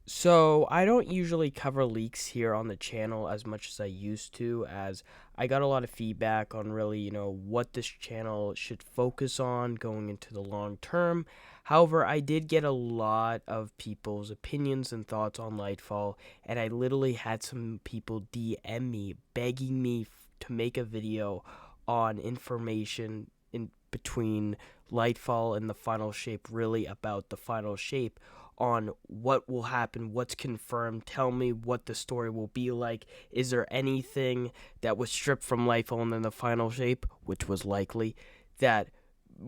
So I don't usually cover leaks here on the channel as much as I used to, as I got a lot of feedback on really, what this channel should focus on going into the long term. However, I did get a lot of people's opinions and thoughts on Lightfall, and I literally had some people DM me begging me to make a video on information in between Lightfall and the final shape, really about the final shape, on what will happen, what's confirmed. Tell me what the story will be like. Is there anything that was stripped from Lightfall and then the final shape, which was likely, that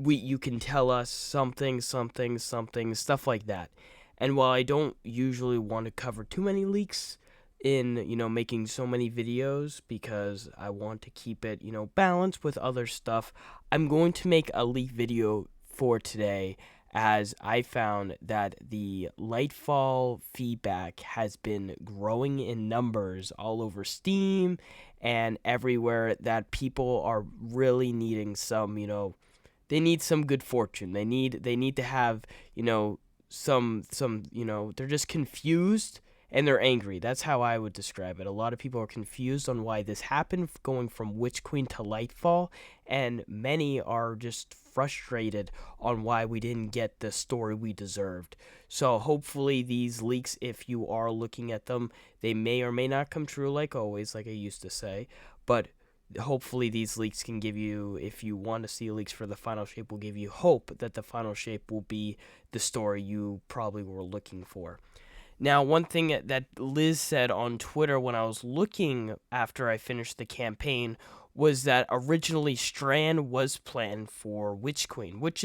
you can tell us something, something, something, stuff like that. And while I don't usually want to cover too many leaks in, making so many videos because I want to keep it, balanced with other stuff, I'm going to make a leak video for today, as I found that the Lightfall feedback has been growing in numbers all over Steam and everywhere, that people are really needing some, they need some good fortune. They need to have, they're just confused and they're angry. That's how I would describe it. A lot of people are confused on why this happened, going from Witch Queen to Lightfall, and many are just frustrated on why we didn't get the story we deserved. So hopefully these leaks, if you are looking at them, they may or may not come true, like always, like I used to say, but hopefully these leaks can give you, if you want to see leaks for the final shape, will give you hope that the final shape will be the story you probably were looking for. Now, one thing that Liz said on Twitter when I was looking after I finished the campaign was that originally Strand was planned for Witch Queen, which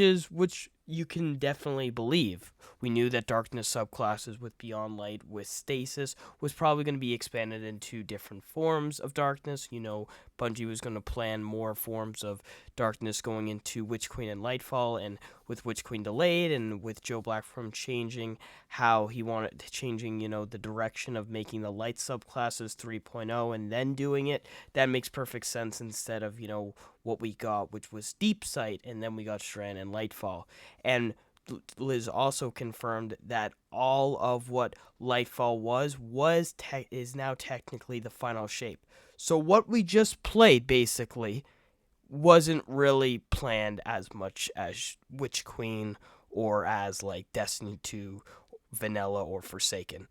you can definitely believe. We knew that Darkness subclasses with Beyond Light with Stasis was probably going to be expanded into different forms of Darkness. Bungie was going to plan more forms of Darkness going into Witch Queen and Lightfall, and with Witch Queen delayed, and with Joe Black from changing how he wanted changing, the direction of making the light subclasses 3.0 and then doing it, that makes perfect sense instead of, what we got, which was Deep Sight, and then we got Strand and Lightfall. And Liz also confirmed that all of what Lightfall is now technically the final shape. So what we just played basically wasn't really planned as much as Witch Queen or as like Destiny 2, Vanilla, or Forsaken.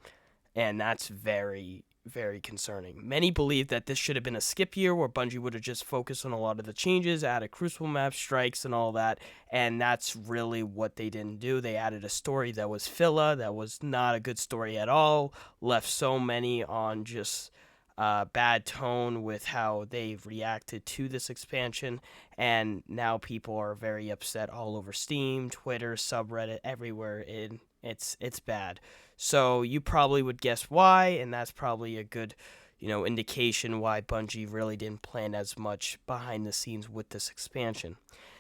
And that's very, very concerning. Many believe that this should have been a skip year where Bungie would have just focused on a lot of the changes, added Crucible map strikes and all that, and that's really what they didn't do. They added a story that was filler, that was not a good story at all, left so many on just bad tone with how they've reacted to this expansion, and now people are very upset all over Steam, Twitter, subreddit, everywhere. It's bad. So you probably would guess why, and that's probably a good, indication why Bungie really didn't plan as much behind the scenes with this expansion.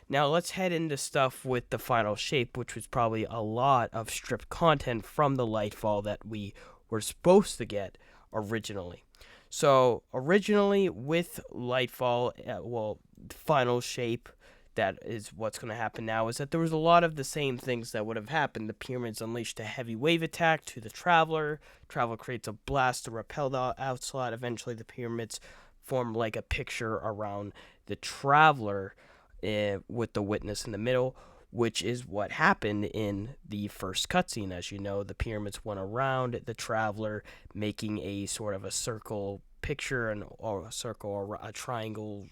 Now let's head into stuff with the final shape, which was probably a lot of stripped content from the Lightfall that we were supposed to get originally. So originally with Lightfall, final shape, that is what's going to happen now, is that there was a lot of the same things that would have happened. The pyramids unleashed a heavy wave attack to the Traveler. Traveler creates a blast to repel the outslot. Eventually the pyramids form like a picture around the Traveler, with the Witness in the middle, which is what happened in the first cutscene. As you know, the pyramids went around the Traveler, making a sort of a circle picture, or a circle, or a triangle,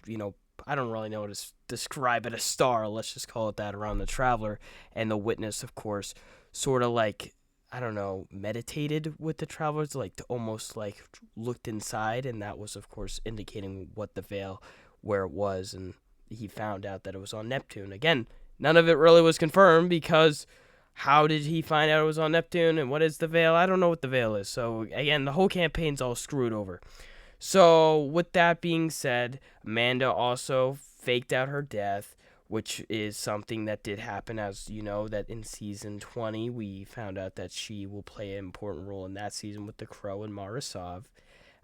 I don't really know how to describe it, a star, let's just call it that, around the Traveler. And the Witness, of course, sort of like, I don't know, meditated with the Travelers, like almost like looked inside, and that was, of course, indicating what the veil, where it was, and he found out that it was on Neptune. Again, none of it really was confirmed, because how did he find out it was on Neptune, and what is the veil? I don't know what the veil is. So again, the whole campaign's all screwed over. So with that being said, Amanda also faked out her death, which is something that did happen. As you know, that in season 20 we found out that she will play an important role in that season with the Crow and Marasov.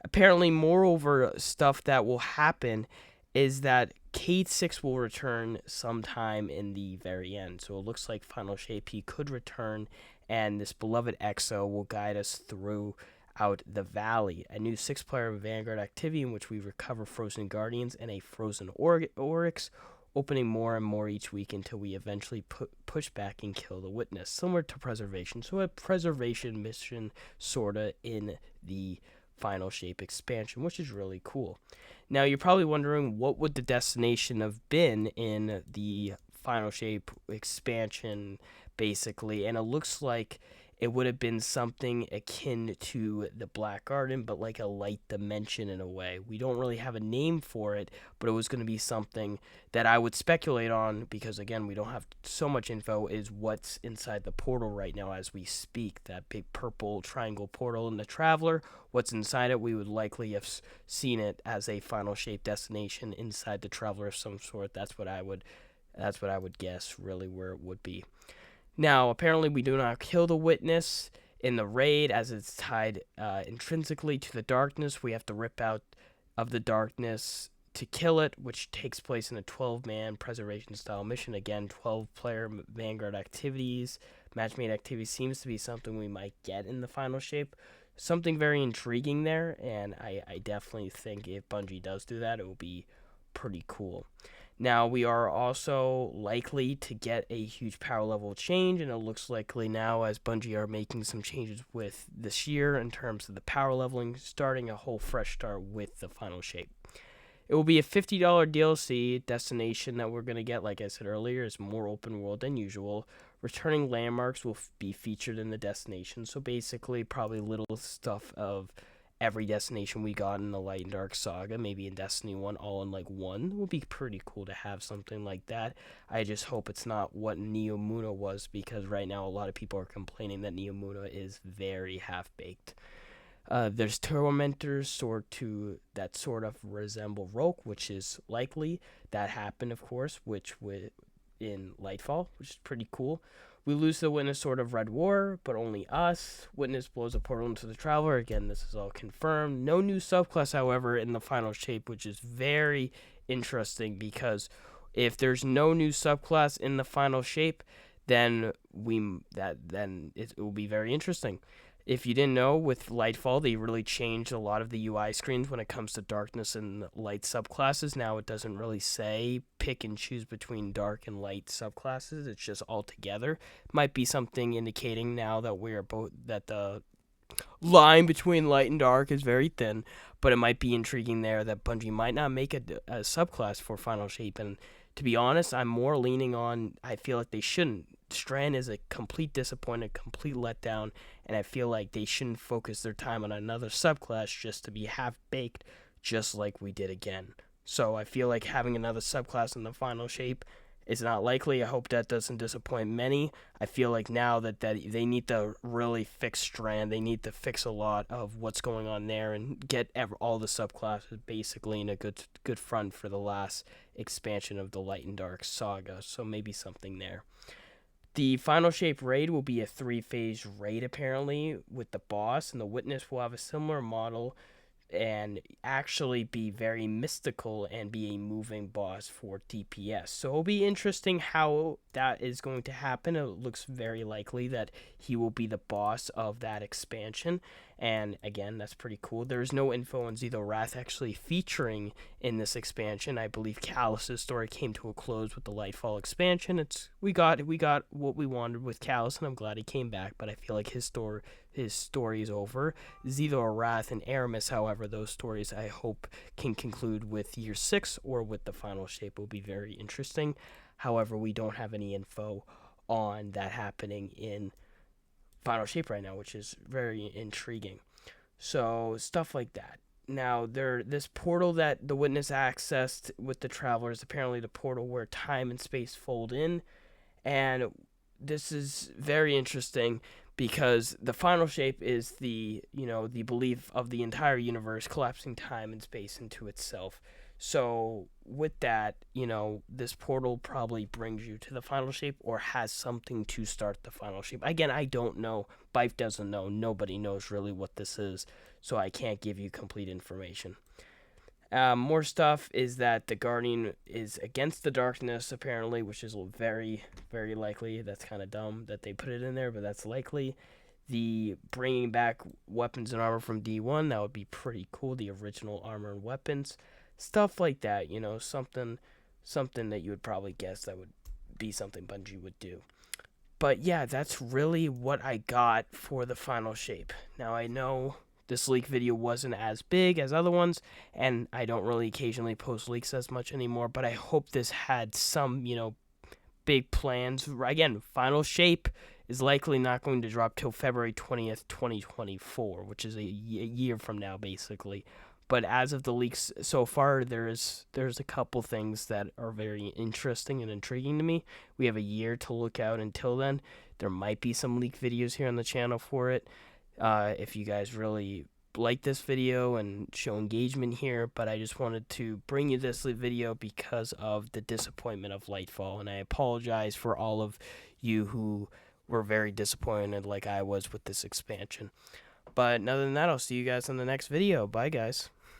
Apparently, moreover, stuff that will happen is that Cade 6 will return sometime in the very end. So it looks like Final Shape, he could return and this beloved Exo will guide us through out the valley. A new 6-player Vanguard activity in which we recover frozen Guardians and a frozen Oryx, opening more and more each week until we eventually push back and kill the Witness, similar to Preservation. So a preservation mission sorta in the Final Shape expansion, which is really cool. Now you're probably wondering, what would the destination have been in the Final Shape expansion, basically, and it looks like it would have been something akin to the Black Garden, but like a light dimension in a way. We don't really have a name for it, but it was going to be something that I would speculate on because, again, we don't have so much info, is what's inside the portal right now as we speak. That big purple triangle portal in the Traveler, what's inside it, we would likely have seen it as a Final Shape destination inside the Traveler of some sort. That's what I would guess, really, where it would be. Now, apparently we do not kill the Witness in the raid, as it's tied intrinsically to the darkness. We have to rip out of the darkness to kill it, which takes place in a 12-man preservation-style mission. Again, 12-player Vanguard activities. Matchmade activities seems to be something we might get in the Final Shape. Something very intriguing there, and I definitely think if Bungie does do that, it will be pretty cool. Now, we are also likely to get a huge power level change, and it looks likely now as Bungie are making some changes with this year in terms of the power leveling, starting a whole fresh start with the Final Shape. It will be a $50 DLC destination that we're going to get, like I said earlier, is more open world than usual. Returning landmarks will be featured in the destination, so basically probably little stuff of every destination we got in the Light and Dark Saga, maybe in Destiny 1, all in like one. It would be pretty cool to have something like that. I just hope it's not what Neomuna was, because right now a lot of people are complaining that Neomuna is very half-baked. There's Tormentors that sort of resemble Rogue, which is likely. That happened, of course, which in Lightfall, which is pretty cool. We lose the Witness Sword of Red War, but only us. Witness blows a portal into the Traveler. Again, this is all confirmed. No new subclass, however, in the Final Shape, which is very interesting, because if there's no new subclass in the Final Shape, then it will be very interesting. If you didn't know, with Lightfall, they really changed a lot of the UI screens when it comes to darkness and light subclasses. Now it doesn't really say pick and choose between dark and light subclasses. It's just all together. Might be something indicating now that that the line between light and dark is very thin, but it might be intriguing there that Bungie might not make a subclass for Final Shape. And to be honest, I'm more leaning on, I feel like they shouldn't. Strand is a complete disappointment, complete letdown, and I feel like they shouldn't focus their time on another subclass just to be half-baked, just like we did again. So I feel like having another subclass in the Final Shape is not likely. I hope that doesn't disappoint many. I feel like now that they need to really fix Strand. They need to fix a lot of what's going on there and get all the subclasses basically in a good front for the last expansion of the Light and Dark Saga. So maybe something there. The Final Shape raid will be a 3-phase raid, apparently, with the boss, and the Witness will have a similar model and actually be very mystical and be a moving boss for DPS. So it'll be interesting how that is going to happen. It looks very likely that he will be the boss of that expansion, and again, that's pretty cool. There's no info on Xetho Wrath actually featuring in this expansion. I believe Callus's story came to a close with the Lightfall expansion. We got what we wanted with Callus, and I'm glad he came back, but I feel like his story is over. Xetho Wrath and Aramis, however, those stories I hope can conclude with Year 6 or with the Final Shape. Will be very interesting. However, we don't have any info on that happening in Final Shape right now, which is very intriguing. So, stuff like that. Now, this portal that the Witness accessed with the Traveler is apparently the portal where time and space fold in, and this is very interesting because the Final Shape is the belief of the entire universe collapsing time and space into itself. So with that, this portal probably brings you to the Final Shape or has something to start the Final Shape. Again, I don't know. Bife doesn't know. Nobody knows really what this is, so I can't give you complete information. More stuff is that the Guardian is against the darkness, apparently, which is very, very likely. That's kind of dumb that they put it in there, but that's likely. The bringing back weapons and armor from D1, that would be pretty cool. The original armor and weapons, stuff like that. Something that you would probably guess that would be something Bungie would do. But yeah, that's really what I got for the final shape. Now I know this leak video wasn't as big as other ones, and I don't really occasionally post leaks as much anymore, but I hope this had some, big plans. Again, final shape is likely not going to drop till February 20th, 2024, which is a year from now, basically. But as of the leaks so far, there's a couple things that are very interesting and intriguing to me. We have a year to look out until then. There might be some leak videos here on the channel for it. If you guys really like this video and show engagement here, but I just wanted to bring you this video because of the disappointment of Lightfall, and I apologize for all of you who were very disappointed like I was with this expansion. But other than that, I'll see you guys in the next video. Bye, guys.